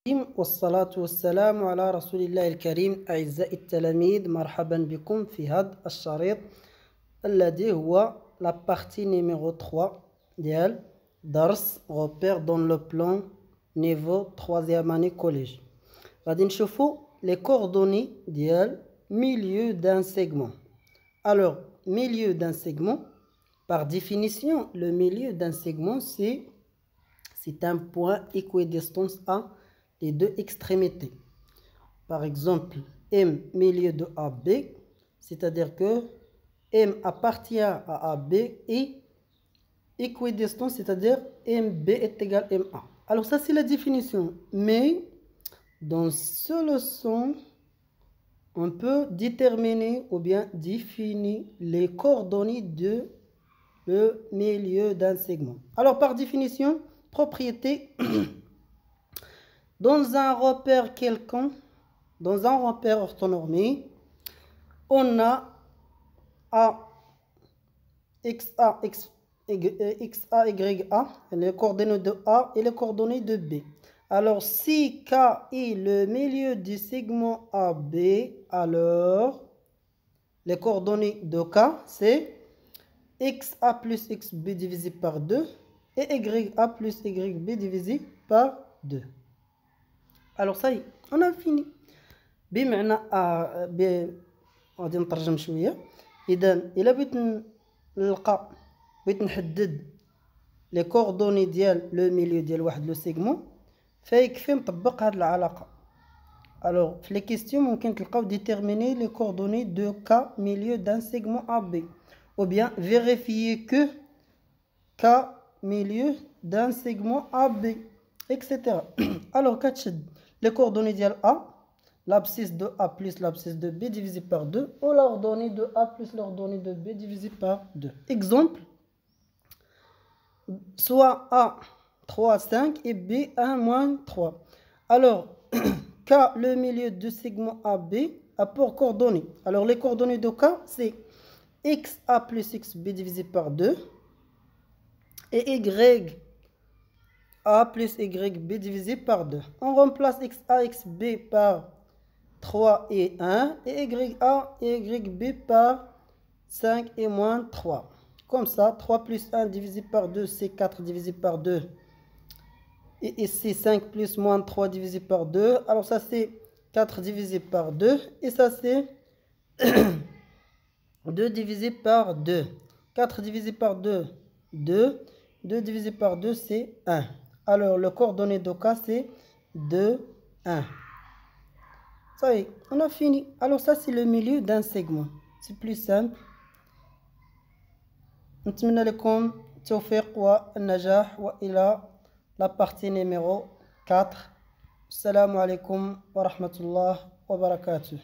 والصلاة والسلام على رسول الله الكريم. أعزائي التلاميذ، مرحبا بكم في هذا الشريط الذي هو la partie numéro 3 ديال درس repère dans le plan niveau 3e année collège. غادي نشوفوا les coordonnées ديال milieu d'un segment. Alors, milieu d'un segment, par définition, le milieu d'un segment, c'est un point équidistance à les deux extrémités. Par exemple, M milieu de AB, c'est-à-dire que M appartient à AB et équidistant, c'est-à-dire MB est égal à MA. Alors ça, c'est la définition. Mais dans ce leçon, on peut déterminer ou bien définir les coordonnées de le milieu d'un segment. Alors par définition, propriété, dans un repère quelconque, dans un repère orthonormé, on a A, XA, XA, YA, les coordonnées de A et les coordonnées de B. Alors, si K est le milieu du segment AB, alors les coordonnées de K, c'est XA plus XB divisé par 2 et YA plus YB divisé par 2. Alors, ça y est, on a fini. بمعنى غادي نترجم شويه. اذا الا بغيت نحدد لي كوردوني ديال لو ميليو ديال واحد لو سيغمون، فيكفي نطبق هاد العلاقه. الوغ في لي كيستيون ممكن تلقاو ديتيرميني لي كوردوني دو كا ميليو دان سيغمون ا بي ou bien vérifier que K milieu d'un segment AB, etc. Alors, les coordonnées de A, l'abscisse de A plus l'abscisse de B divisé par 2, ou l'ordonnée de A plus l'ordonnée de B divisé par 2. Exemple, soit A 3, 5 et B 1, moins 3. Alors, K, le milieu du segment AB, a pour coordonnées. Alors, les coordonnées de K, c'est XA plus XB divisé par 2 et YA plus YB divisé par 2. On remplace XA, XB par 3 et 1 et YA et YB par 5 et moins 3. Comme ça, 3 plus 1 divisé par 2, c'est 4 divisé par 2. Et ici, 5 plus moins 3 divisé par 2. Alors ça, c'est 4 divisé par 2. Et ça, c'est 2 divisé par 2. 4 divisé par 2, 2. 2 divisé par 2, c'est 1. Alors, le coordonnée de K, c'est 2, 1. Ça y est, on a fini. Alors, ça, c'est le milieu d'un segment. C'est plus simple. نتمنى لكم التوفيق والنجاح وإلى la partie numéro 4. السلام عليكم ورحمة الله وبركاته.